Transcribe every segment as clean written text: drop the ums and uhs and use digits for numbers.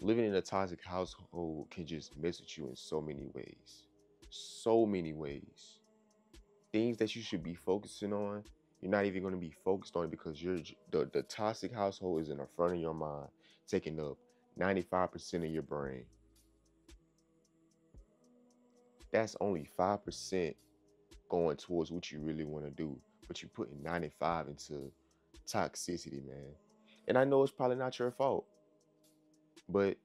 living in a toxic household can just mess with you in so many ways. So many ways. Things that you should be focusing on, you're not even going to be focused on it because the toxic household is in the front of your mind, taking up 95% of your brain. That's only 5% going towards what you really want to do, but you're putting 95 into toxicity, man. And I know it's probably not your fault, but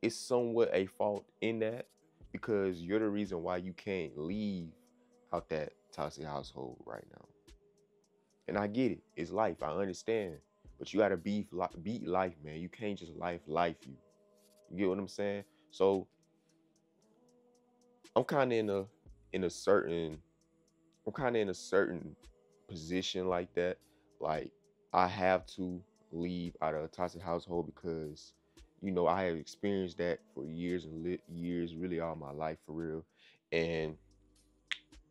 it's somewhat a fault in that because you're the reason why you can't leave out that toxic household right now. And I get it. It's life. I understand. But you gotta beat life, man. You can't just life you. You get what I'm saying? So I'm kinda in a certain I'm kinda in a certain position like that. Like I have to leave out of a toxic household because I have experienced that for years and years, really all my life for real. And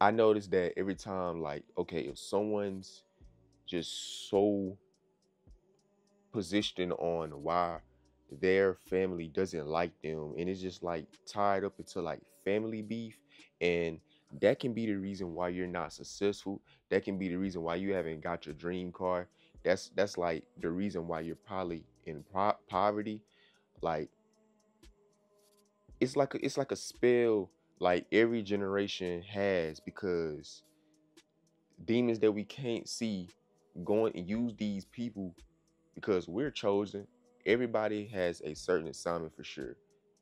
I noticed that every time, like, okay, if someone's just so positioned on why their family doesn't like them and it's just like tied up into like family beef, and that can be the reason why you're not successful. That can be the reason why you haven't got your dream car. That's like the reason why you're probably in poverty. Like it's like a spell like every generation has, because demons that we can't see going and use these people because we're chosen. Everybody has a certain assignment for sure.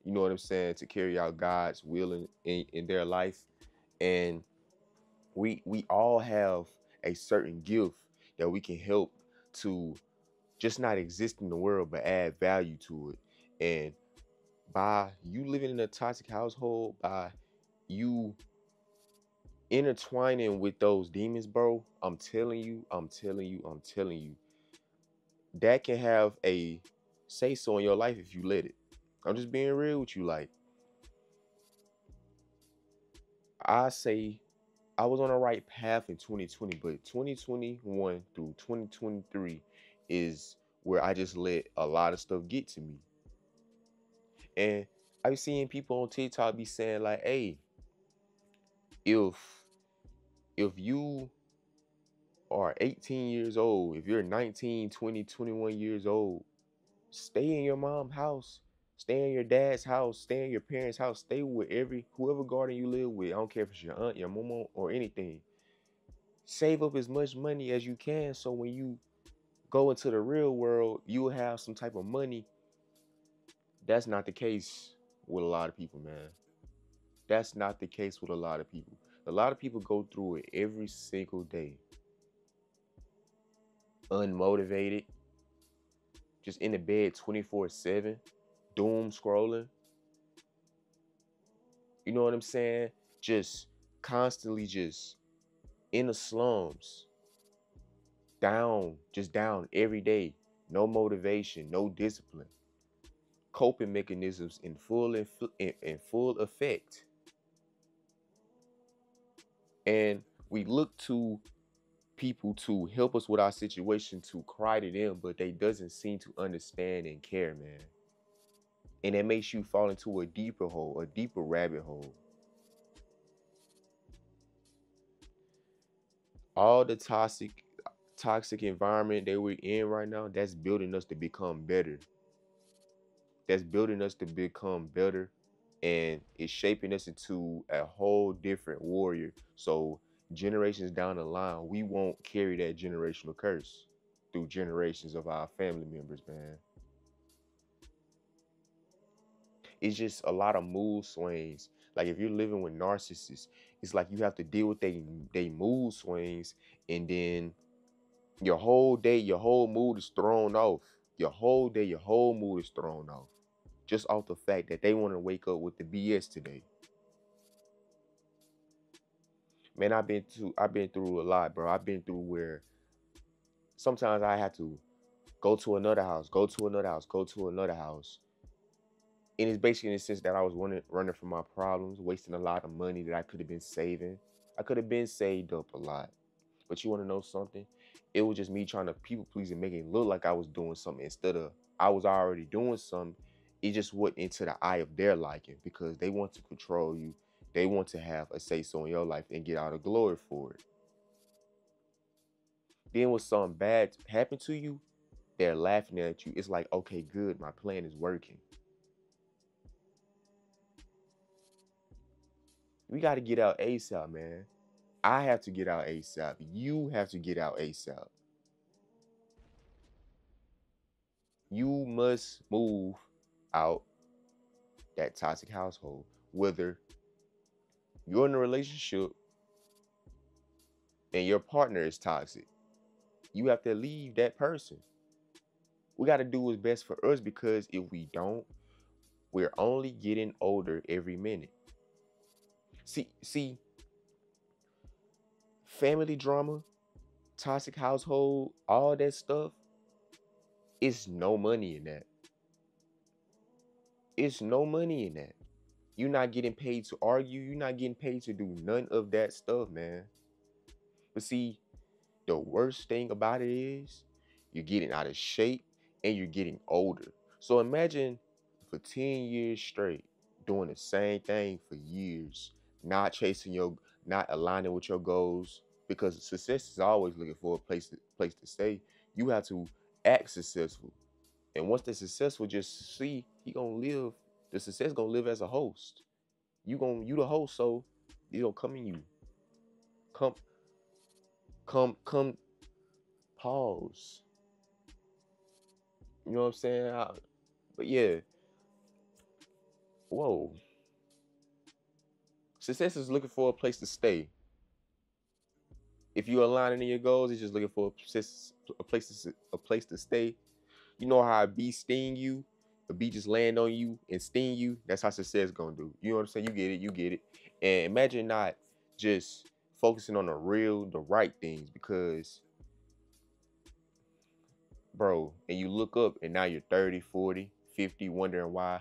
You know what I'm saying? To carry out God's will in their life. And we all have a certain gift that we can help to just not exist in the world but add value to it. And by you living in a toxic household, by you intertwining with those demons, bro, I'm telling you, that can have a say so in your life if you let it. I'm just being real with you. Like, I say I was on the right path in 2020, but 2021 through 2023 is where I just let a lot of stuff get to me. And I've seen people on TikTok be saying like, hey, if you are 18 years old, if you're 19, 20, 21 years old, stay in your mom's house, stay in your dad's house, stay in your parents' house, stay with whoever garden you live with. I don't care if it's your aunt, your mama, or anything. Save up as much money as you can so when you go into the real world, you will have some type of money. That's not the case with a lot of people, man. That's not the case with a lot of people. A lot of people go through it every single day, unmotivated, just in the bed 24/7, doom scrolling. You know what I'm saying? Just constantly just in the slums, down, just down every day. No motivation, no discipline. Coping mechanisms in full effect. And we look to people to help us with our situation, to cry to them, but they doesn't seem to understand and care, man. And it makes you fall into a deeper hole, a deeper rabbit hole. All the toxic environment that we're in right now, that's building us to become better. That's building us to become better, and it's shaping us into a whole different warrior. So generations down the line, we won't carry that generational curse through generations of our family members, man. It's just a lot of mood swings. Like if you're living with narcissists, it's like you have to deal with they mood swings, and then your whole day, your whole mood is thrown off. Your whole day, your whole mood is thrown off. Just off the fact that they want to wake up with the BS today. Man, I've been through a lot, bro. I've been through where sometimes I had to go to another house, go to another house, go to another house. And it's basically in the sense that I was running from my problems, wasting a lot of money that I could have been saving. I could have been saved up a lot. But you want to know something? It was just me trying to people please and make it look like I was doing something instead of I was already doing something. It just went into the eye of their liking because they want to control you. They want to have a say so in your life and get out of glory for it. Then when something bad happened to you, they're laughing at you. It's like, okay, good, my plan is working. We got to get out ASAP, man. I have to get out ASAP. You have to get out ASAP. You must move out that toxic household. Whether you're in a relationship and your partner is toxic, you have to leave that person. We got to do what's best for us because if we don't, we're only getting older every minute. See, family drama, toxic household, all that stuff, it's no money in that. It's no money in that. You're not getting paid to argue. You're not getting paid to do none of that stuff, man. But see, the worst thing about it is you're getting out of shape and you're getting older. So imagine for 10 years straight doing the same thing for years, not chasing your, not aligning with your goals, because success is always looking for a place to stay. You have to act successful. And once they're successful, just see he gonna live, the success gonna live as a host. You the host, so you know come in you. Come, come, pause. You know what I'm saying? But yeah, whoa. Success is looking for a place to stay. If you're aligning in your goals, it's just looking for a place to stay. You know how a bee sting you? A bee just land on you and sting you. That's how success gonna do. You know what I'm saying? You get it, you get it. And imagine not just focusing on the right things because, bro, and you look up and now you're 30, 40, 50, wondering why,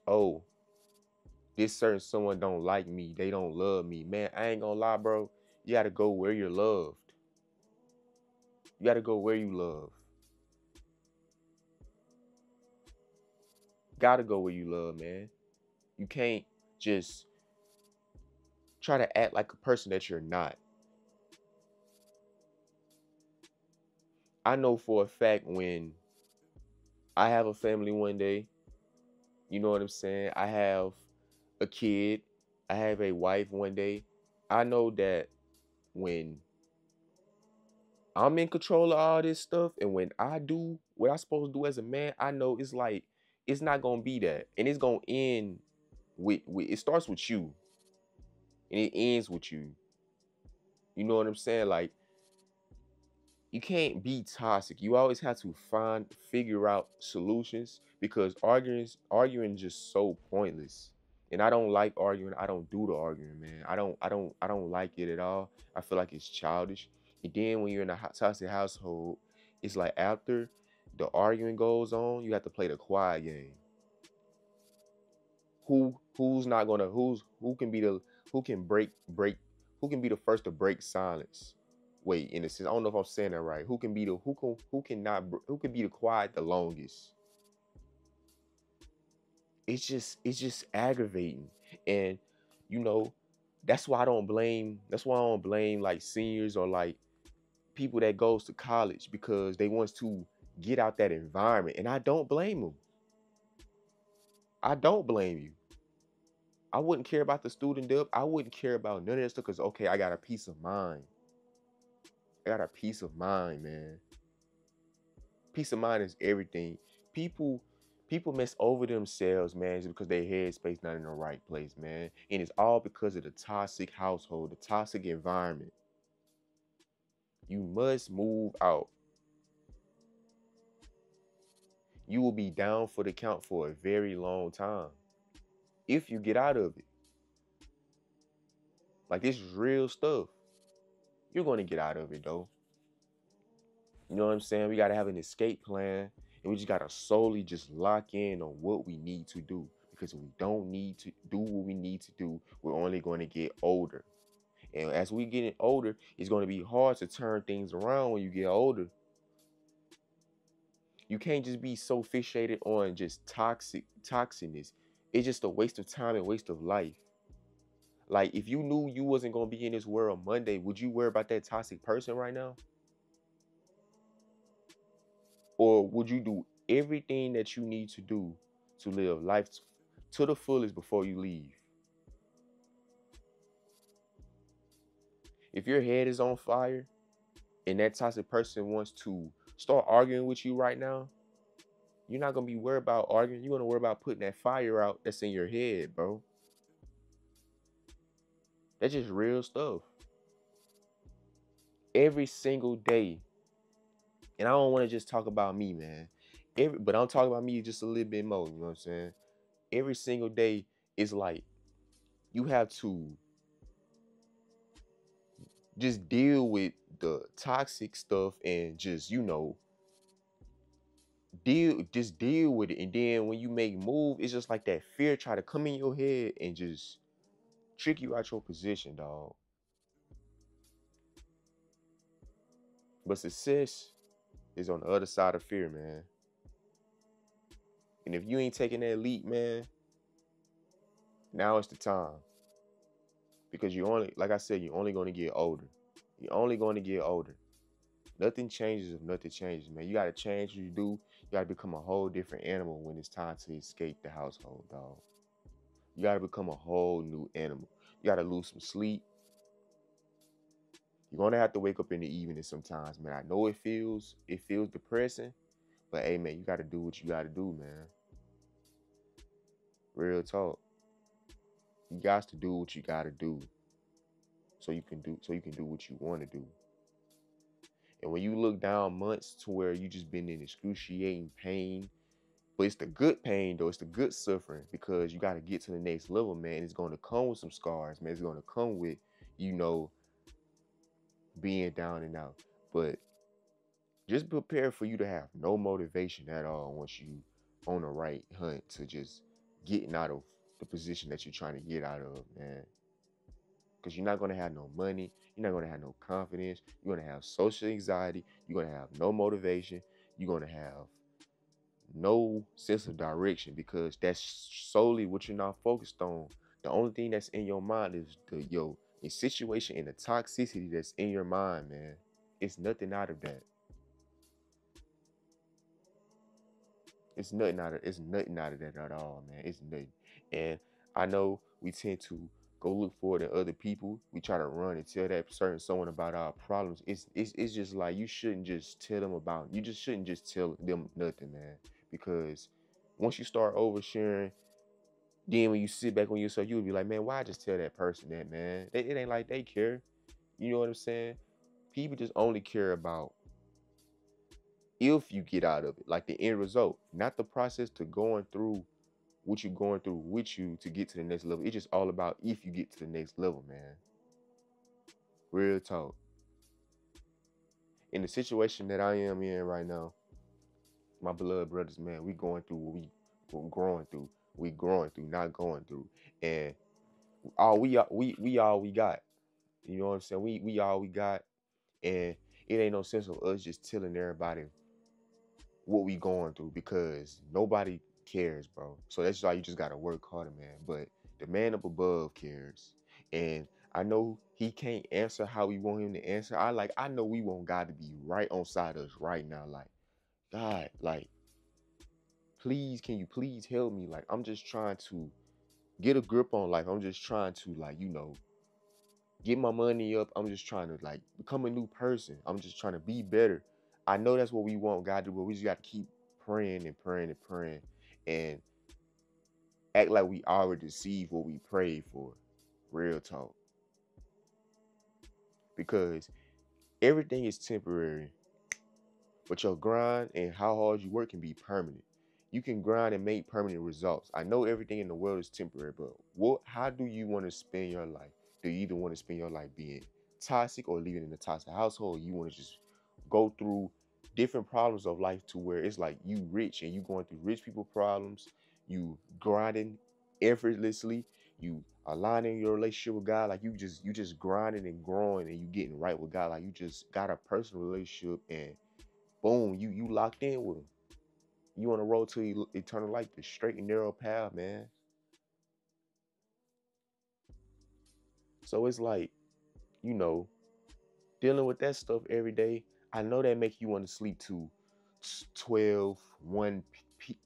oh, this certain someone don't like me, they don't love me. Man, I ain't gonna lie, bro. You gotta go where you're loved. You gotta go where you love. Gotta go where you love, man. You can't just try to act like a person that you're not. I know for a fact when I have a family one day, you know what I'm saying? I have a kid, I have a wife one day. I know that when I'm in control of all this stuff, and when I do what I'm supposed to do as a man, I know it's like it's not gonna be that, and it's gonna end with it starts with you, and it ends with you. You know what I'm saying? Like you can't be toxic. You always have to figure out solutions because arguing just so pointless. And I don't like arguing. I don't do the arguing, man. I don't like it at all. I feel like it's childish. And then when you're in a toxic household, it's like after the arguing goes on, you have to play the quiet game. Who's not gonna who can be the who can break who can be the first to break silence? Wait, in a sense, I don't know if I'm saying that right. Who can be the who can not who can be the quiet the longest? It's just aggravating, and you know that's why I don't blame like seniors or like people that goes to college because they wants to get out that environment, and I don't blame them. I don't blame you. I wouldn't care about the student debt. I wouldn't care about none of that stuff because okay, I got a peace of mind. I got a peace of mind, man. Peace of mind is everything. People people mess over themselves, man, just because their headspace not in the right place, man. And it's all because of the toxic household, the toxic environment. You must move out. You will be down for the count for a very long time if you get out of it. Like this is real stuff. You're gonna get out of it though. You know what I'm saying? We gotta have an escape plan, and we just gotta solely just lock in on what we need to do. Because if we don't need to do what we need to do, we're only going to get older. And as we get older, it's going to be hard to turn things around when you get older. You can't just be so fixated on just toxicness. It's just a waste of time and waste of life. Like if you knew you wasn't gonna be in this world Monday, would you worry about that toxic person right now? Or would you do everything that you need to do to live life to the fullest before you leave? If your head is on fire and that toxic person wants to start arguing with you right now, you're not gonna be worried about arguing. You're gonna worry about putting that fire out that's in your head, bro. That's just real stuff. Every single day. And I don't want to just talk about me, man. But I'm talking about me just a little bit more, you know what I'm saying? Every single day is like you have to just deal with the toxic stuff and just, deal with it. And then when you make move, it's just like that fear try to come in your head and just trick you out your position, dog. But success is on the other side of fear, man. And if you ain't taking that leap, man, now it's the time. Because you only, like I said, you're only going to get older. You're only going to get older. Nothing changes if nothing changes, man. You got to change what you do. You got to become a whole different animal when it's time to escape the household, dog. You got to become a whole new animal. You got to lose some sleep. You're going to have to wake up in the evening sometimes, man. I know it feels depressing, but hey, man, you got to do what you got to do, man. Real talk. You got to do what you got to do so you can do what you want to do. And when you look down months to where you just been in excruciating pain, but it's the good pain though, it's the good suffering because you got to get to the next level, man. It's going to come with some scars, man. It's going to come with, you know, being down and out. But just prepare for you to have no motivation at all once you on the right hunt to just getting out of the position that you're trying to get out of, man. Because you're not going to have no money. You're not going to have no confidence. You're going to have social anxiety. You're going to have no motivation. You're going to have no sense of direction because that's solely what you're not focused on. The only thing that's in your mind is the situation and the toxicity that's in your mind, man. It's nothing out of that. It's nothing out of that at all, man. It's nothing. And I know we tend to go look for it in other people. We try to run and tell that certain someone about our problems. It's just like you just shouldn't just tell them nothing, man. Because once you start oversharing, then when you sit back on yourself, you would be like, man, why just tell that person that, man? It ain't like they care. You know what I'm saying? People just only care about if you get out of it, like the end result, not the process to going through what you're going through with you to get to the next level. It's just all about if you get to the next level, man. Real talk. In the situation that I am in right now, my beloved brothers, man, we going through what we're growing through. We growing through, not going through. And we all we got. You know what I'm saying? We all we got. And it ain't no sense of us just telling everybody what we going through because nobody cares, bro. So that's why you just gotta work harder, man. But the man up above cares. And I know he can't answer how we want him to answer. I know we want God to be right on side of us right now. Like, God, like, please, can you please help me? Like, I'm just trying to get a grip on life. I'm just trying to like, get my money up. I'm just trying to like become a new person. I'm just trying to be better. I know that's what we want God to do, but we just got to keep praying and praying and praying and act like we already received what we prayed for. Real talk. Because everything is temporary, but your grind and how hard you work can be permanent. You can grind and make permanent results. I know everything in the world is temporary, but how do you want to spend your life? Do you either want to spend your life being toxic or living in a toxic household? You want to just go through different problems of life to where it's like you rich and you going through rich people problems, you grinding effortlessly, you aligning your relationship with God, like you just grinding and growing and you getting right with God, like you just got a personal relationship and boom, you locked in with him. You on the road to eternal life, the straight and narrow path, man. So it's like, you know, dealing with that stuff every day, I know that make you want to sleep to 12, 1,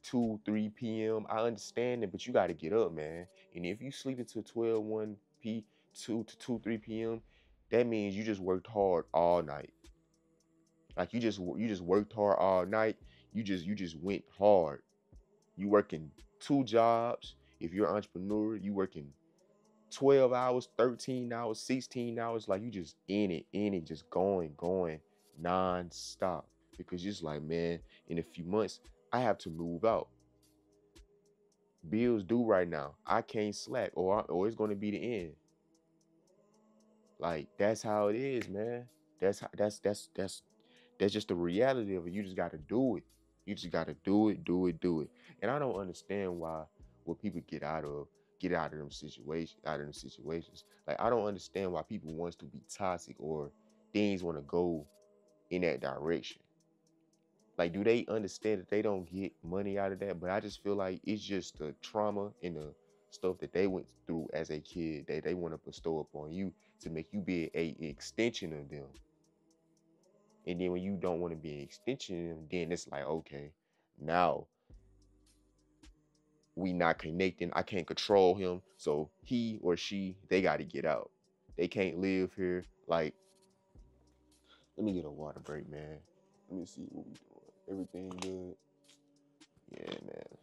2, 3 p.m. I understand it, but you got to get up, man. And if you sleep until 12, 1 p, 2 to 2, 3 p.m., that means you just worked hard all night. Like you just worked hard all night. You just went hard. You working 2 jobs. If you're an entrepreneur, you working 12 hours, 13 hours, 16 hours. Like you just in it, just going non-stop. Because just like, man, in a few months, I have to move out. Bills due right now. I can't slack, or it's gonna be the end. Like that's how it is, man. That's just the reality of it. You just gotta do it. You just gotta do it. And I don't understand why what people get out of them situations. Like I don't understand why people wants to be toxic or things want to go in that direction. Like, do they understand that they don't get money out of that? But I just feel like it's just the trauma and the stuff that they went through as a kid that they want to bestow upon you to make you be a extension of them. And then when you don't want to be an extension of them, then it's like, okay, now we not connecting. I can't control him. So he or she, they got to get out. They can't live here. Like, let me get a water break, man. Let me see what we doing. Everything good? Yeah, man.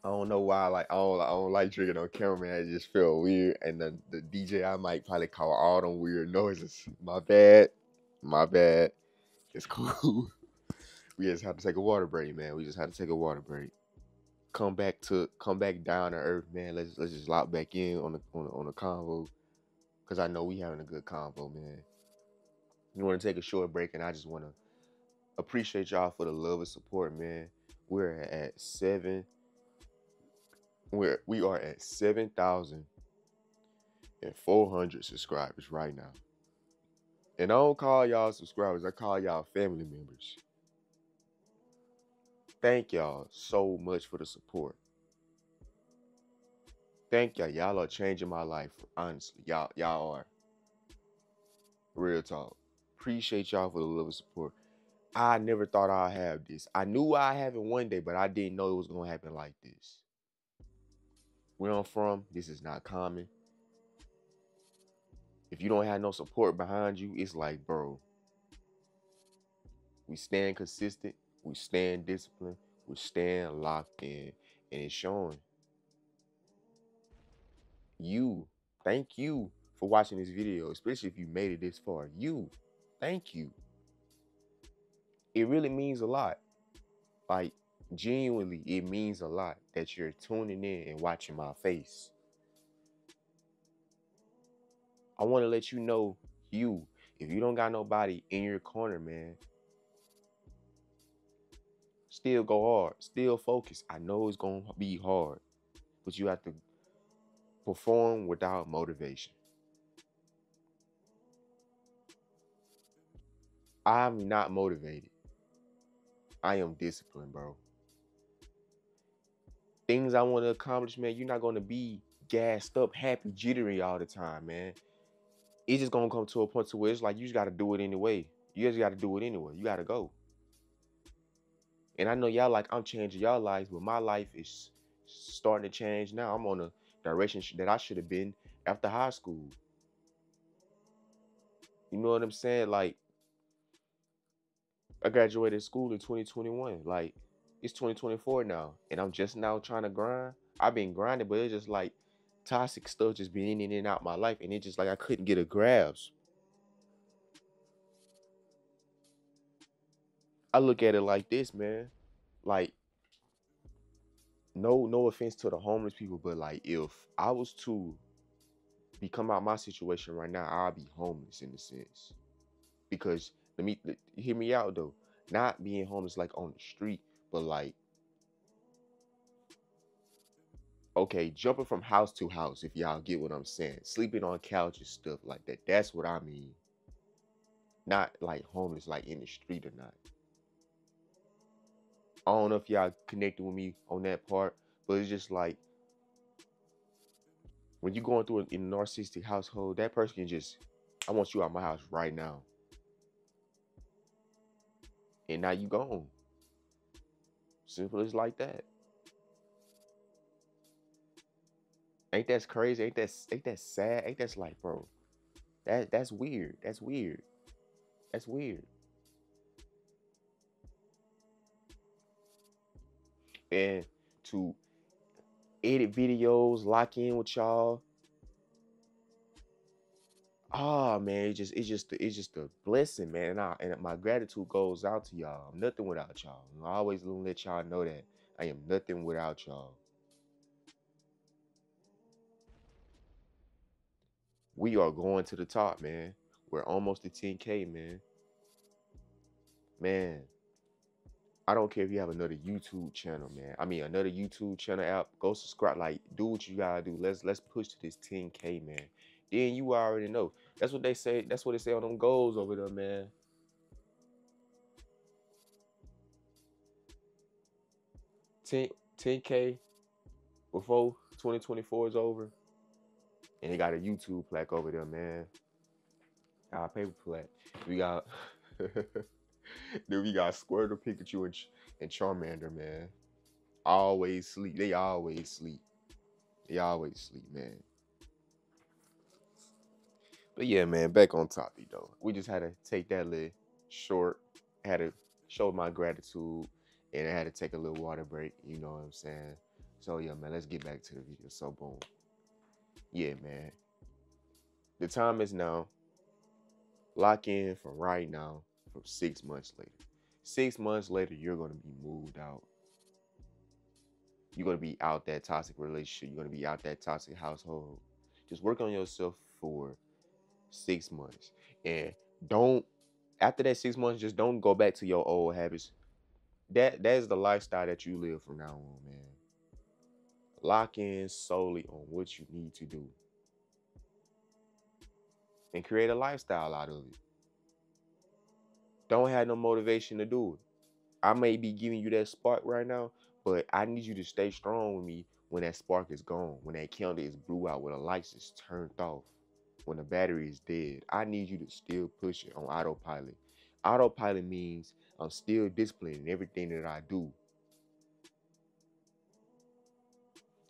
I don't know why. Like I don't like drinking on camera, man. It just feel weird. And the DJ, I might probably call all them weird noises. My bad. My bad. It's cool. We just have to take a water break, man. We just have to take a water break. Come back down to earth, man. Let's just lock back in on the convo, cause I know we having a good convo, man. We want to take a short break, and I just want to appreciate y'all for the love and support, man. We're at seven. We are at 7,400 subscribers right now. And I don't call y'all subscribers, I call y'all family members. Thank y'all so much for the support. Thank y'all. Y'all are changing my life. Honestly. Y'all are. Real talk. Appreciate y'all for the love and support. I never thought I'd have this. I knew I'd have it one day, but I didn't know it was gonna happen like this. Where I'm from, this is not common. If you don't have no support behind you, it's like, bro, we stand consistent, we stand disciplined, we stand locked in, and it's showing. You, thank you for watching this video, especially if you made it this far. You, thank you. It really means a lot. Like, genuinely, it means a lot that you're tuning in and watching my face. I want to let you know, if you don't got nobody in your corner, man, still go hard, still focus. I know it's going to be hard, but you have to perform without motivation. I'm not motivated. I am disciplined, bro. Things I want to accomplish, man, you're not going to be gassed up, happy, jittery all the time, man. It's just going to come to a point to where it's like you just got to do it anyway. You just got to do it anyway. You got to go. And I know y'all like, I'm changing y'all lives, but my life is starting to change now. I'm on a direction that I should have been after high school. You know what I'm saying? Like, I graduated school in 2021. Like, it's 2024 now, and I'm just now trying to grind. I've been grinding, but it's just like toxic stuff just been in and out my life, and it just like I couldn't get a grasp. I look at it like this, man. Like, no offense to the homeless people, but like if I was to become out my situation right now, I'll be homeless in a sense. Because hear me out though. Not being homeless like on the street, but like Okay, jumping from house to house, if y'all get what I'm saying. Sleeping on couches, stuff like that. That's what I mean. Not like homeless, like in the street or not. I don't know if y'all connected with me on that part, but it's just like when you're going through in a narcissistic household, that person can just, I want you out my house right now. And now you gone. Simple as like that. Ain't that crazy? Ain't that sad? Ain't that like, bro? That's weird. That's weird. That's weird. And to edit videos, lock in with y'all. Oh man, it's just a blessing, man. And my gratitude goes out to y'all. I'm nothing without y'all. I always let y'all know that I am nothing without y'all. We are going to the top, man. We're almost at 10K, man. Man, I don't care if you have another YouTube channel, man. I mean, another YouTube channel app. Go subscribe. Like, do what you gotta do. Let's push to this 10K, man. Then you already know. That's what they say. That's what they say on them goals over there, man. 10 10K before 2024 is over, and they got a YouTube plaque over there, man. Our paper plaque. We got. Then we got Squirtle, Pikachu, and Charmander, man. Always sleep. They always sleep. They always sleep, man. But yeah, man, back on topic though. We just had to take that little short, had to show my gratitude, and I had to take a little water break, you know what I'm saying? So yeah, man, let's get back to the video. So boom. Yeah, man. The time is now. Lock in from right now from 6 months later. 6 months later, you're gonna be moved out. You're gonna be out that toxic relationship. You're gonna be out that toxic household. Just work on yourself for 6 months. And don't after that 6 months, just don't go back to your old habits. That is the lifestyle that you live from now on, man. Lock in solely on what you need to do and create a lifestyle out of it. Don't have no motivation to do it. I may be giving you that spark right now, but I need you to stay strong with me when that spark is gone, when that candle is blew out, when the lights is turned off, when the battery is dead. I need you to still push it on autopilot. Autopilot means I'm still disciplined in everything that I do.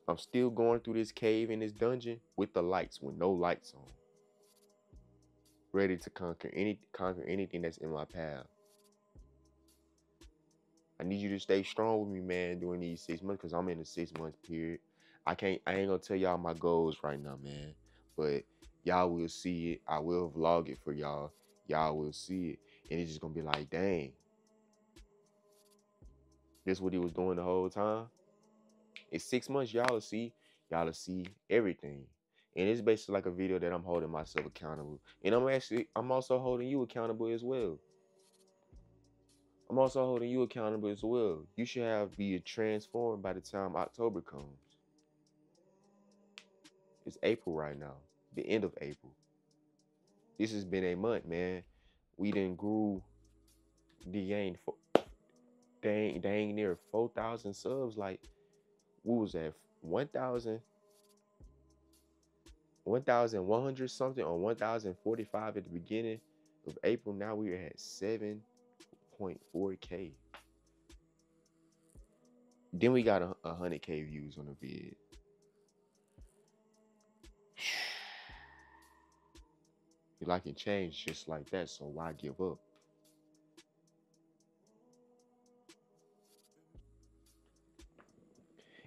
I'm still going through this cave in this dungeon with the lights, with no lights on, ready to conquer anything that's in my path. I need you to stay strong with me, man, during these 6 months, because I'm in a 6 month period. I ain't gonna tell y'all my goals right now, man. But y'all will see it. I will vlog it for y'all. Y'all will see it. And it's just gonna be like, dang, this what he was doing the whole time. In 6 months, y'all will see everything. And it's basically like a video that I'm holding myself accountable. And I'm also holding you accountable as well. I'm also holding you accountable as well. You should be transformed by the time October comes. It's April right now, the end of April. This has been a month, man. We done grew the dang near 4,000 subs. Like, what was that? 1,000, 1,100 something or 1,045 at the beginning of April. Now we're at 7.4K. Then we got 100K views on the vid. You like it change just like that, so why give up?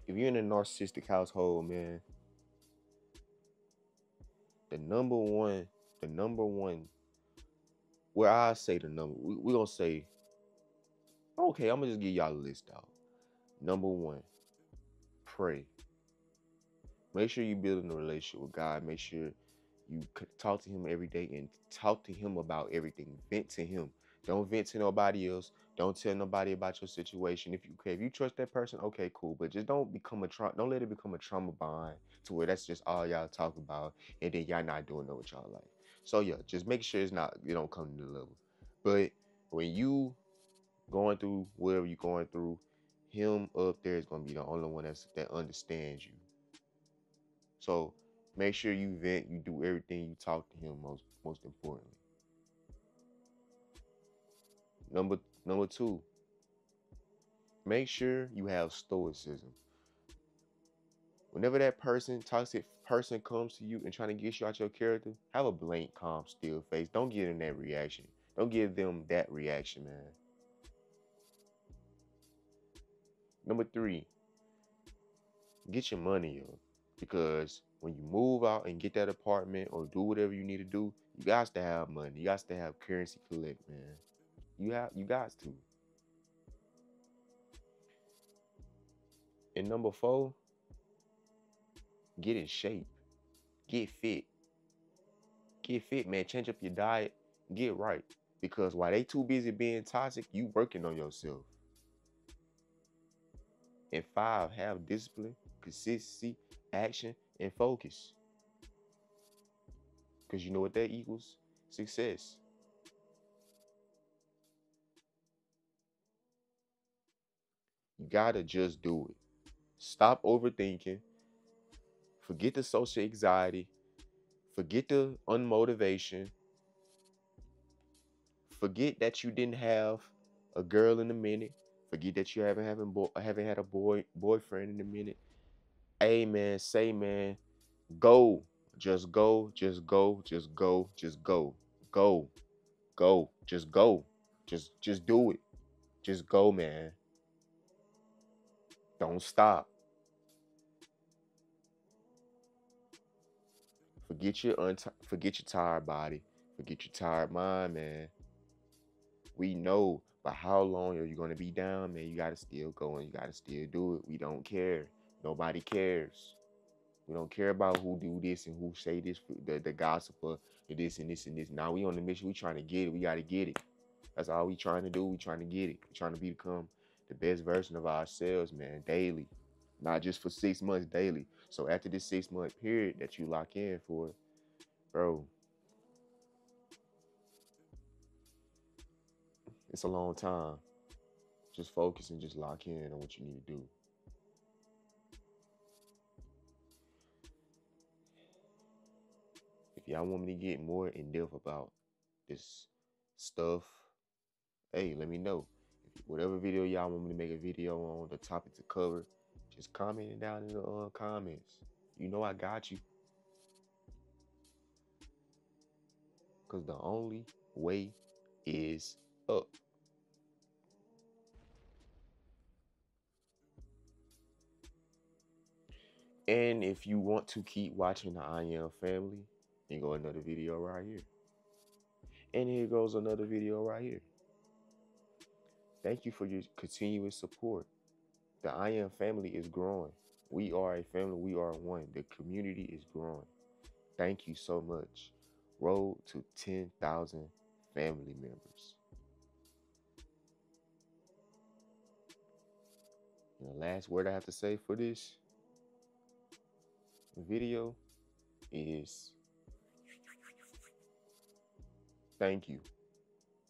If you're in a narcissistic household, man, the number one, the number one, where I say the number, we gonna say, okay, I'm gonna just give y'all a list out. Number one, pray. Make sure you building a relationship with God. Make sure you talk to Him every day and talk to Him about everything. Vent to Him. Don't vent to nobody else. Don't tell nobody about your situation. If you trust that person, okay, cool. But just don't become a trauma. Don't let it become a trauma bond to where that's just all y'all talk about, and then y'all not doing that with y'all life. So yeah, just make sure it's not, you don't come to the level. But when you going through whatever you're going through, him up there is gonna be the only one that understands you. So make sure you vent, you do everything, you talk to him most importantly. Number two, make sure you have stoicism. Whenever that toxic person comes to you and trying to get you out your character, have a blank, calm, still face. Don't give them that reaction. Don't give them that reaction, man. Number three, get your money up. Because when you move out and get that apartment or do whatever you need to do, you got to have money. You got to have currency collect, man. You got to. And number four, get in shape. Get fit. Get fit, man. Change up your diet. Get right. Because while they too busy being toxic, you working on yourself. And five, have discipline, consistency, action, and focus. Because you know what that equals? Success. You gotta just do it. Stop overthinking. Forget the social anxiety. Forget the unmotivation. Forget that you didn't have a girl in a minute. Forget that you haven't had a boyfriend in a minute. Hey man, say man, go. Just go, just go, just go, just go. Go. Go. Just go. Just do it. Just go, man. Don't stop. Forget your tired body. Forget your tired mind, man. We know, but how long are you gonna be down, man? You gotta still go and you gotta still do it. We don't care. Nobody cares. We don't care about who do this and who say this, the gossiper, the this and this and this. Now we on the mission. We trying to get it. We gotta get it. That's all we trying to do. We trying to get it. We trying to become the best version of ourselves, man, daily. Not just for 6 months, daily. So after this 6 month period that you lock in for, bro, it's a long time. Just focus and just lock in on what you need to do. If y'all want me to get more in depth about this stuff, hey, let me know. Whatever video y'all want me to make a video on, the topic to cover, just comment it down in the comments. You know I got you. Because the only way is up. And if you want to keep watching the I Am family, then go another video right here. And here goes another video right here. Thank you for your continuous support. The I Am family is growing. We are a family. We are one. The community is growing. Thank you so much. Road to 10,000 family members. And the last word I have to say for this video is thank you.